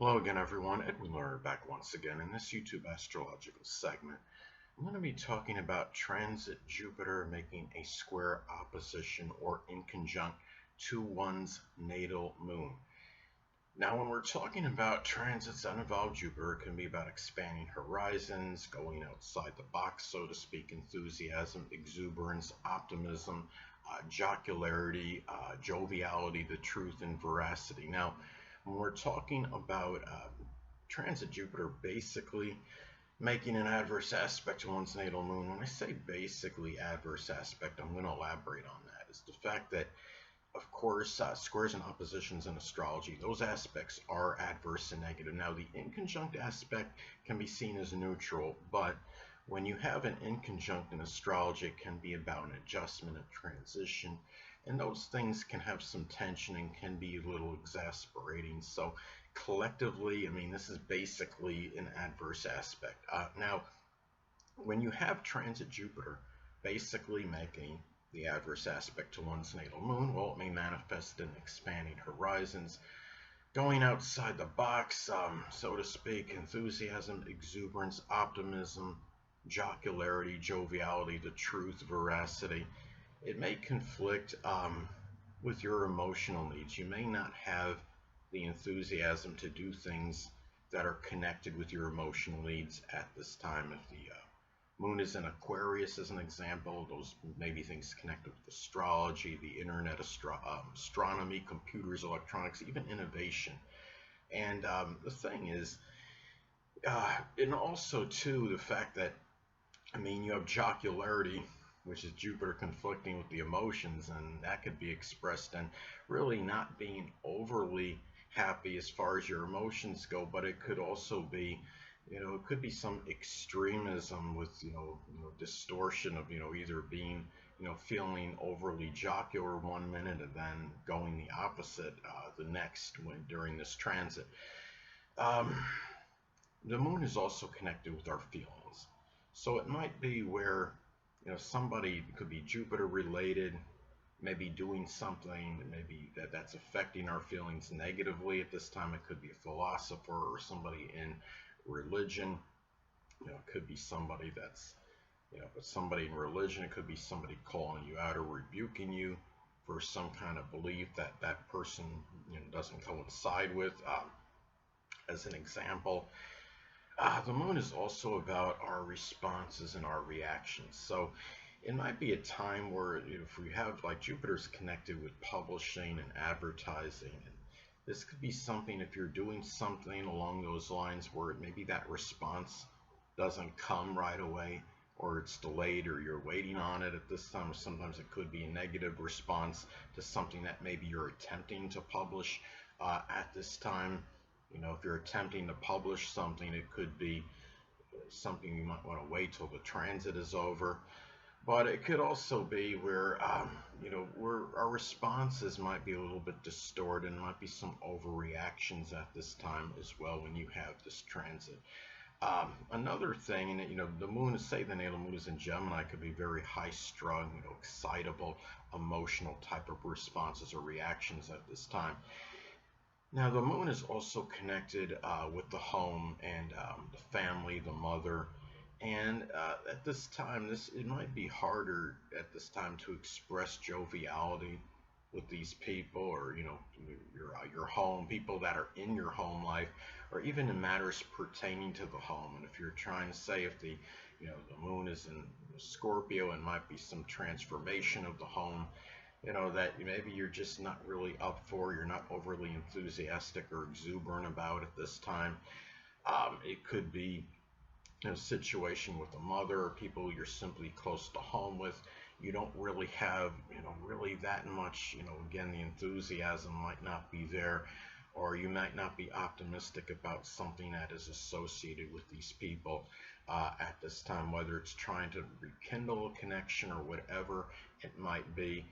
Hello again, everyone. Edwin Learnard back once again in this YouTube astrological segment. I'm going to be talking about transit Jupiter making a square opposition or inconjunct to one's natal moon. Now, when we're talking about transits that involve Jupiter, it can be about expanding horizons, going outside the box, so to speak, enthusiasm, exuberance, optimism, jocularity, joviality, the truth, and veracity. Now, when we're talking about transit Jupiter basically making an adverse aspect to one's natal moon, when I say basically adverse aspect, I'm going to elaborate on that, is the fact that of course, squares and oppositions in astrology, those aspects are adverse and negative. Now, the inconjunct aspect can be seen as neutral, but when you have an inconjunct in astrology, it can be about an adjustment, a transition, and those things can have some tension and can be a little exasperating. So, collectively, I mean, this is basically an adverse aspect. Now, when you have transit Jupiter basically making the adverse aspect to one's natal moon, well, it may manifest in expanding horizons, going outside the box, so to speak, enthusiasm, exuberance, optimism, jocularity, joviality, the truth, veracity. It may conflict with your emotional needs. You may not have the enthusiasm to do things that are connected with your emotional needs at this time. If the Moon is in Aquarius, as an example. Those may be things connected with astrology, the internet, astronomy, computers, electronics, even innovation. And the thing is, and also too, the fact that I mean, you have jocularity, which is Jupiter conflicting with the emotions, and that could be expressed in really not being overly happy as far as your emotions go, but it could also be, it could be some extremism with, distortion of, either being, feeling overly jocular one minute and then going the opposite the next when during this transit. Um, the moon is also connected with our feelings. So it might be where, somebody could be Jupiter related, maybe doing something, maybe that's affecting our feelings negatively at this time. It could be a philosopher or somebody in religion. It could be somebody that's, somebody in religion. It could be somebody calling you out or rebuking you for some kind of belief that that person, doesn't coincide with. As an example, the moon is also about our responses and our reactions. So it might be a time where if we have like Jupiter's connected with publishing and advertising, and this could be something if you're doing something along those lines where maybe that response doesn't come right away, or it's delayed, or you're waiting on it at this time, or sometimes it could be a negative response to something that maybe you're attempting to publish at this time. If you're attempting to publish something, it could be something you might want to wait till the transit is over. But it could also be where, where our responses might be a little bit distorted, and might be some overreactions at this time as well when you have this transit. Another thing, and the moon, say the natal moon is in Gemini, could be very high strung, excitable, emotional type of responses or reactions at this time. Now, the moon is also connected with the home and the family, the mother. And at this time, it might be harder at this time to express joviality with these people, or your home, people that are in your home life, or even in matters pertaining to the home. And if you're trying to say if the moon is in Scorpio, and might be some transformation of the home, that maybe you're just not really up for, you're not overly enthusiastic or exuberant about at this time. It could be a situation with a mother or people you're simply close to home with. You don't really have, really that much, again, the enthusiasm might not be there, or you might not be optimistic about something that is associated with these people at this time, whether it's trying to rekindle a connection or whatever it might be.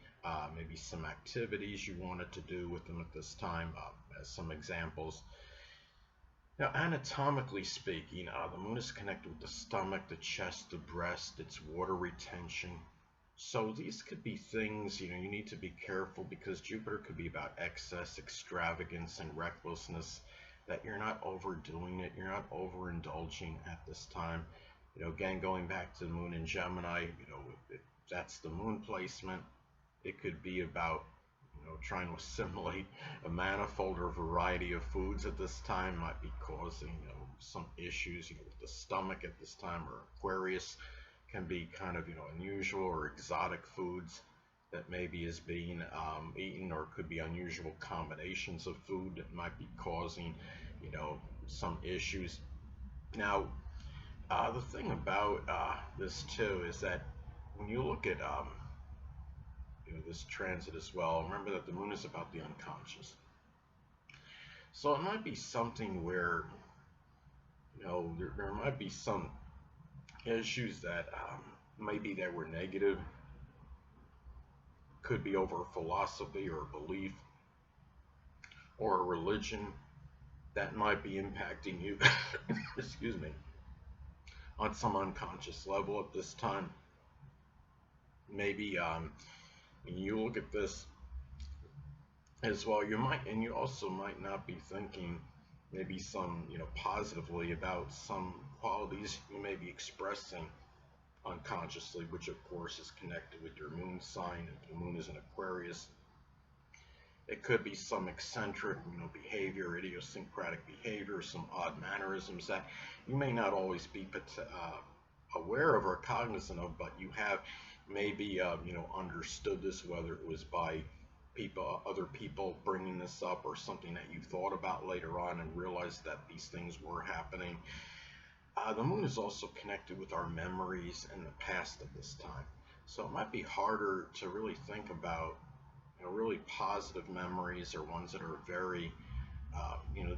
Maybe some activities you wanted to do with them at this time, as some examples. Now, anatomically speaking, the moon is connected with the stomach, the chest, the breast, its water retention. So these could be things, you need to be careful, because Jupiter could be about excess, extravagance, and recklessness. that you're not overdoing it, you're not overindulging at this time. Again, going back to the moon in Gemini, if that's the moon placement, it could be about trying to assimilate a manifold or variety of foods at this time. Might be causing some issues with the stomach at this time. Or Aquarius can be kind of unusual or exotic foods that maybe is being eaten, or could be unusual combinations of food that might be causing some issues. Now, the thing about this too is that when you look at this transit as well, remember that the moon is about the unconscious. So it might be something where there might be some issues that maybe that were negative, could be over philosophy or belief or a religion that might be impacting you excuse me, on some unconscious level at this time. Maybe when you look at this as well, you also might not be thinking maybe some positively about some qualities you may be expressing unconsciously, which of course is connected with your moon sign. If the moon is in Aquarius, it could be some eccentric behavior, idiosyncratic behavior, some odd mannerisms that you may not always be aware of or cognizant of, but you have maybe understood this, whether it was by other people bringing this up, or something that you thought about later on and realized that these things were happening. The moon is also connected with our memories in the past at this time, so it might be harder to really think about really positive memories, or ones that are very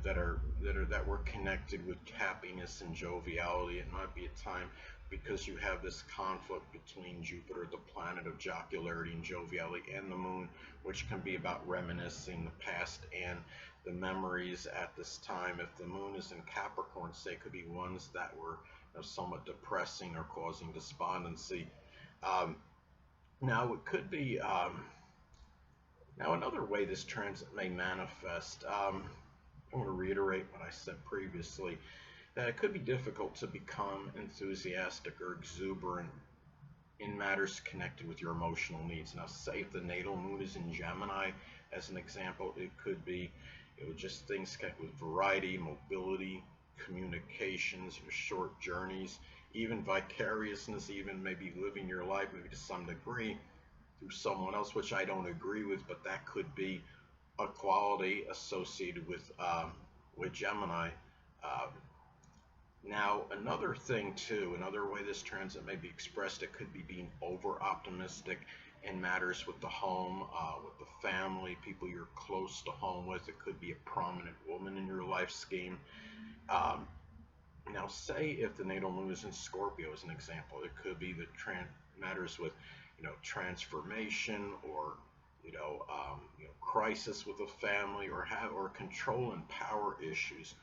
that were connected with happiness and joviality. It might be a time, because you have this conflict between Jupiter, the planet of jocularity and joviality, and the moon, which can be about reminiscing the past and the memories at this time. If the moon is in Capricorn, say, could be ones that were somewhat depressing or causing despondency. Now it could be now another way this transit may manifest, I'm going to reiterate what I said previously, that it could be difficult to become enthusiastic or exuberant in matters connected with your emotional needs. Now, say if the natal moon is in Gemini, as an example, it could be just things connected with variety, mobility, communications, short journeys, even vicariousness, even maybe living your life maybe to some degree through someone else, which I don't agree with, but that could be a quality associated with Gemini. Now, another thing too, another way this transit may be expressed, it could be being over optimistic in matters with the home, with the family, people you're close to home with. It could be a prominent woman in your life scheme. Now, say if the natal moon is in Scorpio, as an example, it could be the matters with transformation, or crisis with a family, or control and power issues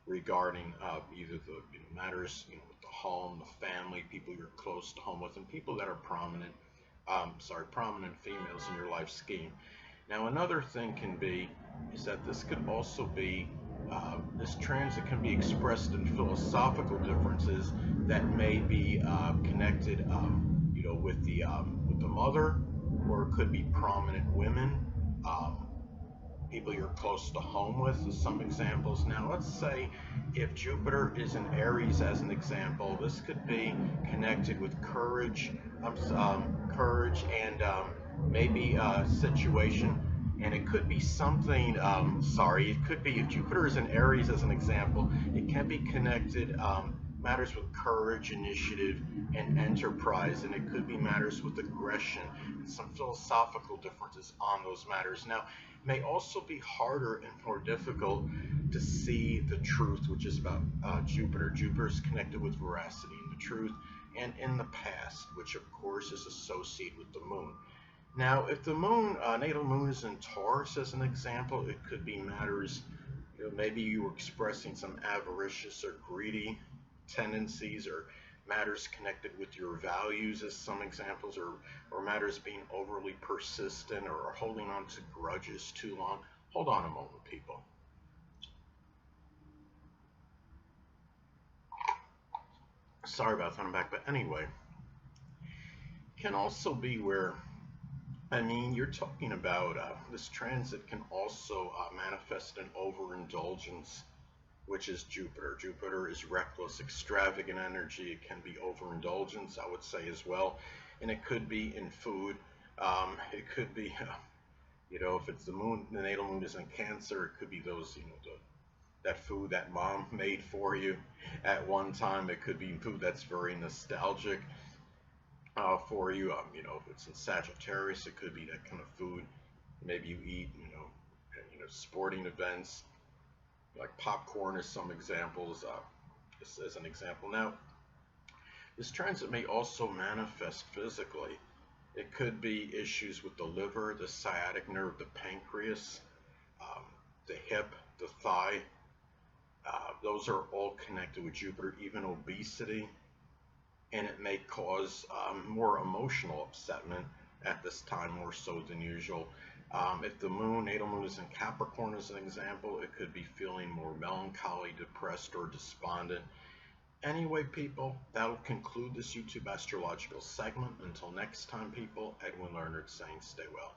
regarding either the matters with the home, the family, people you're close to home with, and people that are prominent females in your life scheme. Now, another thing can be is that this could also be this transit can be expressed in philosophical differences that may be connected with the mother, or it could be prominent women, people you're close to home with, as some examples. Now, let's say if Jupiter is in Aries, as an example, this could be connected with courage, and maybe a situation, and it could be something. It could be if Jupiter is in Aries, as an example, it can be connected. Matters with courage, initiative, and enterprise, and it could be matters with aggression and some philosophical differences on those matters. Now, it may also be harder and more difficult to see the truth, which is about Jupiter. Jupiter is connected with veracity and the truth, and in the past, which of course is associated with the moon. Now, if the moon, natal moon is in Taurus, as an example, it could be matters, maybe you were expressing some avaricious or greedy tendencies, or matters connected with your values, as some examples, or matters being overly persistent, or holding on to grudges too long. Hold on a moment, people. Sorry about that, I'm back. But anyway, can also be where, I mean, you're talking about this transit can also manifest an overindulgence, which is Jupiter. Jupiter is reckless, extravagant energy. It can be overindulgence, I would say, as well. And it could be in food. It could be, if it's the moon, the natal moon is in Cancer, it could be those, that food that mom made for you at one time. It could be food that's very nostalgic for you. If it's in Sagittarius, it could be that kind of food. Maybe you eat, at, sporting events, like popcorn is some examples, just as an example. Now, this transit may also manifest physically. It could be issues with the liver, the sciatic nerve, the pancreas, um, the hip, the thigh. Those are all connected with Jupiter, even obesity, and it may cause more emotional upsetment at this time, more so than usual. If the moon, natal moon is in Capricorn as an example, it could be feeling more melancholy, depressed, or despondent. Anyway, people, that'll conclude this YouTube astrological segment. Until next time, people, Edwin Learnard saying stay well.